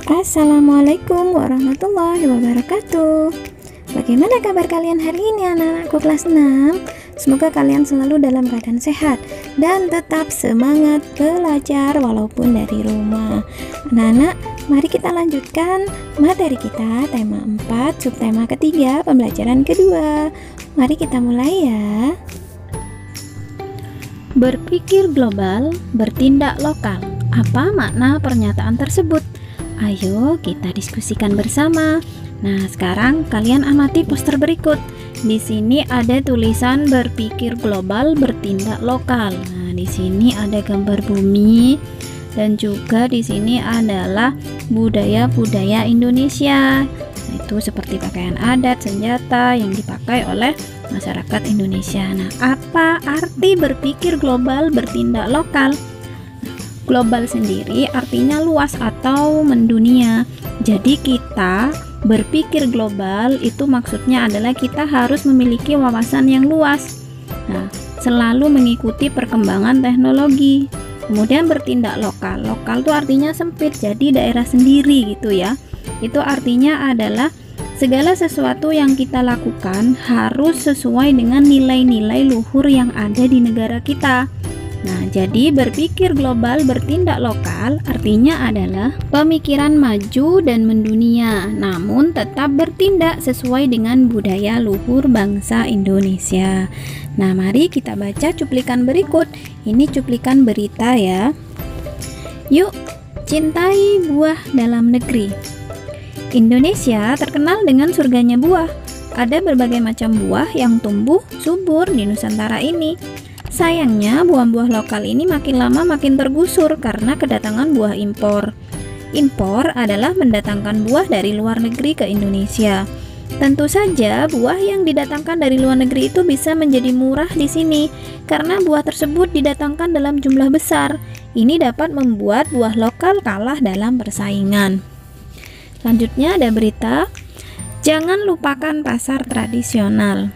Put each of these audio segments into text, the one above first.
Assalamualaikum warahmatullahi wabarakatuh. Bagaimana kabar kalian hari ini anak-anakku kelas 6? Semoga kalian selalu dalam keadaan sehat dan tetap semangat belajar walaupun dari rumah. Anak-anak, mari kita lanjutkan materi kita, tema 4, subtema ketiga, pembelajaran kedua. Mari kita mulai ya. Berpikir global, bertindak lokal. Apa makna pernyataan tersebut? Ayo kita diskusikan bersama. Nah, sekarang kalian amati poster berikut. Di sini ada tulisan berpikir global, bertindak lokal. Nah, di sini ada gambar bumi dan juga di sini adalah budaya-budaya Indonesia. Nah, itu seperti pakaian adat, senjata yang dipakai oleh masyarakat Indonesia. Nah, apa arti berpikir global, bertindak lokal? Global sendiri artinya luas atau mendunia. Jadi kita berpikir global itu maksudnya adalah kita harus memiliki wawasan yang luas. Nah, selalu mengikuti perkembangan teknologi. Kemudian bertindak lokal. Lokal itu artinya sempit, jadi daerah sendiri gitu ya. Itu artinya adalah segala sesuatu yang kita lakukan harus sesuai dengan nilai-nilai luhur yang ada di negara kita. Nah, jadi berpikir global, bertindak lokal artinya adalah pemikiran maju dan mendunia, namun tetap bertindak sesuai dengan budaya luhur bangsa Indonesia. Nah, mari kita baca cuplikan berikut. Ini cuplikan berita ya. Yuk, cintai buah dalam negeri. Indonesia terkenal dengan surganya buah. Ada berbagai macam buah yang tumbuh subur di Nusantara ini. Sayangnya, buah-buah lokal ini makin lama makin tergusur karena kedatangan buah impor. Impor adalah mendatangkan buah dari luar negeri ke Indonesia. Tentu saja, buah yang didatangkan dari luar negeri itu bisa menjadi murah di sini karena buah tersebut didatangkan dalam jumlah besar. Ini dapat membuat buah lokal kalah dalam persaingan. Selanjutnya ada berita, jangan lupakan pasar tradisional.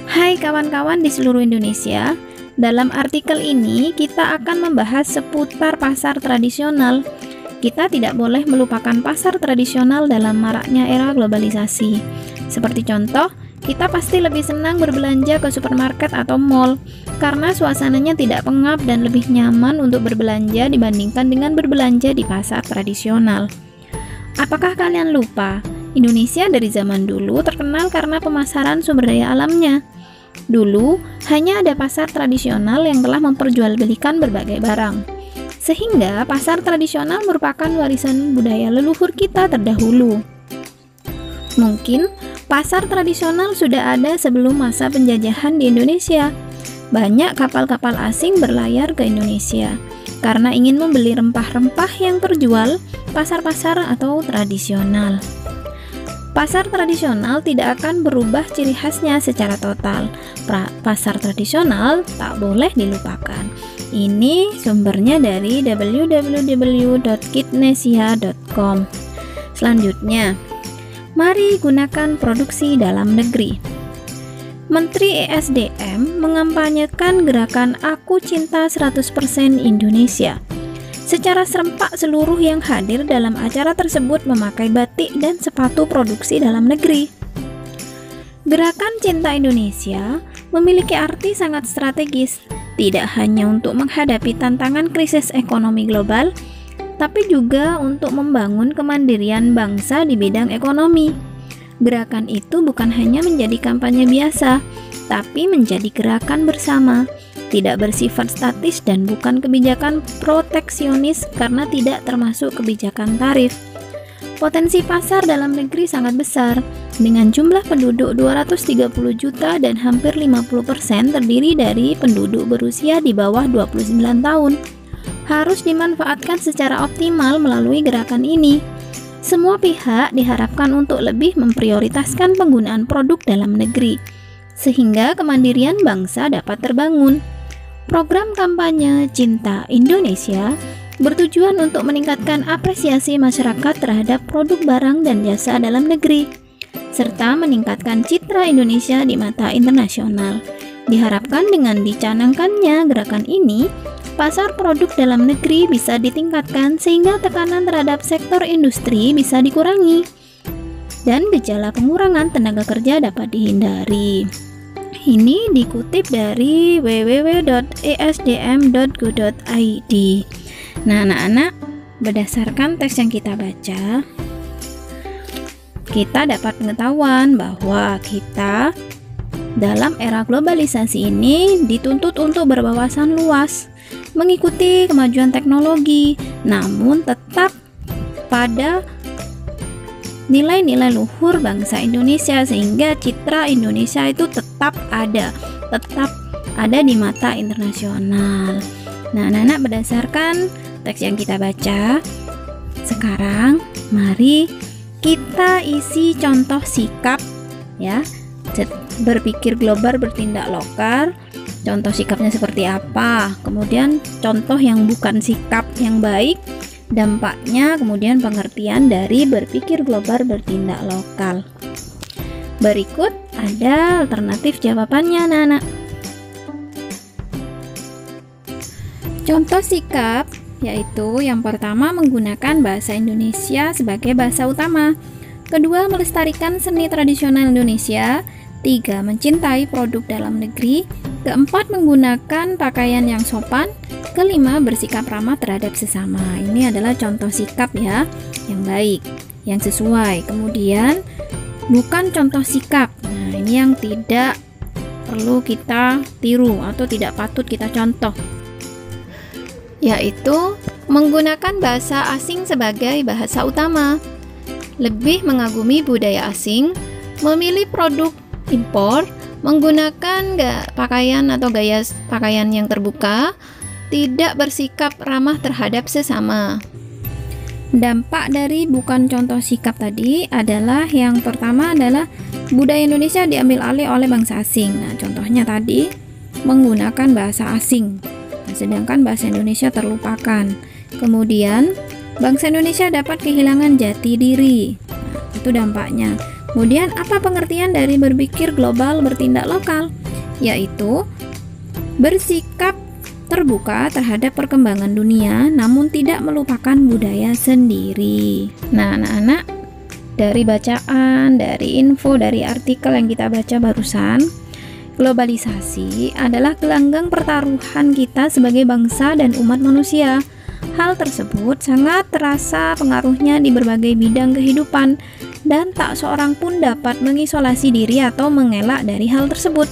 Hai kawan-kawan di seluruh Indonesia, dalam artikel ini kita akan membahas seputar pasar tradisional. Kita tidak boleh melupakan pasar tradisional dalam maraknya era globalisasi. Seperti contoh, kita pasti lebih senang berbelanja ke supermarket atau mall karena suasananya tidak pengap dan lebih nyaman untuk berbelanja dibandingkan dengan berbelanja di pasar tradisional. Apakah kalian lupa? Indonesia dari zaman dulu terkenal karena pemasaran sumber daya alamnya. Dulu, hanya ada pasar tradisional yang telah memperjualbelikan berbagai barang. Sehingga, pasar tradisional merupakan warisan budaya leluhur kita terdahulu. Mungkin, pasar tradisional sudah ada sebelum masa penjajahan di Indonesia. Banyak kapal-kapal asing berlayar ke Indonesia karena ingin membeli rempah-rempah yang terjual pasar-pasar atau tradisional. Pasar tradisional tidak akan berubah ciri khasnya secara total. Pasar tradisional tak boleh dilupakan. Ini sumbernya dari www.kidnesia.com. Selanjutnya, mari gunakan produksi dalam negeri. Menteri ESDM mengampanyekan gerakan Aku Cinta 100% Indonesia. Secara serempak seluruh yang hadir dalam acara tersebut memakai batik dan sepatu produksi dalam negeri. Gerakan Cinta Indonesia memiliki arti sangat strategis, tidak hanya untuk menghadapi tantangan krisis ekonomi global, tapi juga untuk membangun kemandirian bangsa di bidang ekonomi. Gerakan itu bukan hanya menjadi kampanye biasa, tapi menjadi gerakan bersama. Tidak bersifat statis dan bukan kebijakan proteksionis karena tidak termasuk kebijakan tarif. Potensi pasar dalam negeri sangat besar, dengan jumlah penduduk 230 juta dan hampir 50% terdiri dari penduduk berusia di bawah 29 tahun. Harus dimanfaatkan secara optimal melalui gerakan ini. Semua pihak diharapkan untuk lebih memprioritaskan penggunaan produk dalam negeri, sehingga kemandirian bangsa dapat terbangun. Program kampanye Cinta Indonesia bertujuan untuk meningkatkan apresiasi masyarakat terhadap produk barang dan jasa dalam negeri, serta meningkatkan citra Indonesia di mata internasional. Diharapkan dengan dicanangkannya gerakan ini, pasar produk dalam negeri bisa ditingkatkan sehingga tekanan terhadap sektor industri bisa dikurangi dan gejala pengurangan tenaga kerja dapat dihindari. Ini dikutip dari www.esdm.go.id. Nah, anak-anak, berdasarkan teks yang kita baca, kita dapat pengetahuan bahwa kita dalam era globalisasi ini dituntut untuk berwawasan luas, mengikuti kemajuan teknologi, namun tetap pada nilai-nilai luhur bangsa Indonesia sehingga citra Indonesia itu tetap ada di mata internasional. Nah, anak-anak, berdasarkan teks yang kita baca, sekarang mari kita isi contoh sikap ya. Berpikir global, bertindak lokal. Contoh sikapnya seperti apa? Kemudian contoh yang bukan sikap yang baik, dampaknya, kemudian pengertian dari berpikir global, bertindak lokal. Berikut ada alternatif jawabannya, anak-anak. Contoh sikap yaitu yang pertama menggunakan bahasa Indonesia sebagai bahasa utama, kedua melestarikan seni tradisional Indonesia, 3 mencintai produk dalam negeri, keempat menggunakan pakaian yang sopan, kelima bersikap ramah terhadap sesama. Ini adalah contoh sikap ya, yang baik, yang sesuai. Kemudian bukan contoh sikap. Nah, ini yang tidak perlu kita tiru atau tidak patut kita contoh, yaitu menggunakan bahasa asing sebagai bahasa utama, lebih mengagumi budaya asing, memilih produk impor, menggunakan pakaian atau gaya pakaian yang terbuka, tidak bersikap ramah terhadap sesama. Dampak dari bukan contoh sikap tadi adalah yang pertama adalah budaya Indonesia diambil alih oleh bangsa asing. Nah, contohnya tadi menggunakan bahasa asing, sedangkan bahasa Indonesia terlupakan. Kemudian bangsa Indonesia dapat kehilangan jati diri. Nah, itu dampaknya. Kemudian apa pengertian dari berpikir global, bertindak lokal? Yaitu bersikap terbuka terhadap perkembangan dunia namun tidak melupakan budaya sendiri. Nah, anak-anak, dari bacaan, dari info, dari artikel yang kita baca barusan, globalisasi adalah gelanggang pertaruhan kita sebagai bangsa dan umat manusia. Hal tersebut sangat terasa pengaruhnya di berbagai bidang kehidupan dan tak seorang pun dapat mengisolasi diri atau mengelak dari hal tersebut.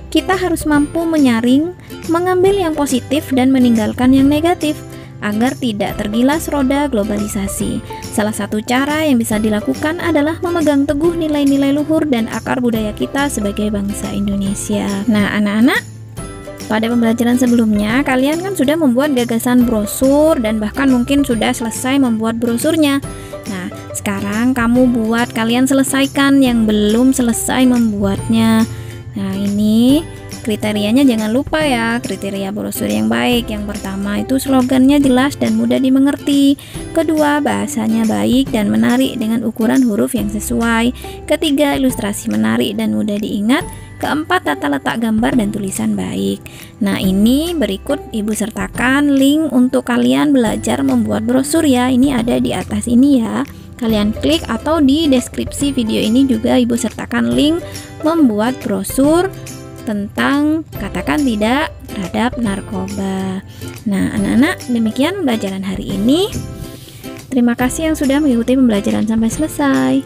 Kita harus mampu menyaring, mengambil yang positif dan meninggalkan yang negatif agar tidak tergilas roda globalisasi. Salah satu cara yang bisa dilakukan adalah memegang teguh nilai-nilai luhur dan akar budaya kita sebagai bangsa Indonesia. Nah, anak-anak, pada pembelajaran sebelumnya kalian kan sudah membuat gagasan brosur dan bahkan mungkin sudah selesai membuat brosurnya. Nah, sekarang kalian selesaikan yang belum selesai membuatnya. Nah, ini kriterianya jangan lupa ya, kriteria brosur yang baik. Yang pertama itu slogannya jelas dan mudah dimengerti. Kedua, bahasanya baik dan menarik dengan ukuran huruf yang sesuai. Ketiga, ilustrasi menarik dan mudah diingat. Keempat, tata letak gambar dan tulisan baik. Nah, ini berikut Ibu sertakan link untuk kalian belajar membuat brosur ya. Ini ada di atas ini ya. Kalian klik atau di deskripsi video ini juga Ibu sertakan link membuat brosur tentang katakan tidak terhadap narkoba. Nah, anak-anak, demikian pembelajaran hari ini. Terima kasih yang sudah mengikuti pembelajaran sampai selesai.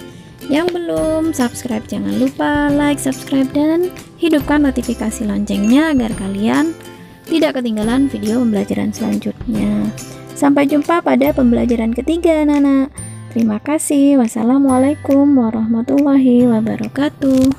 Yang belum subscribe jangan lupa like, subscribe, dan hidupkan notifikasi loncengnya agar kalian tidak ketinggalan video pembelajaran selanjutnya. Sampai jumpa pada pembelajaran ketiga, anak-anak. Terima kasih. Wassalamualaikum warahmatullahi wabarakatuh.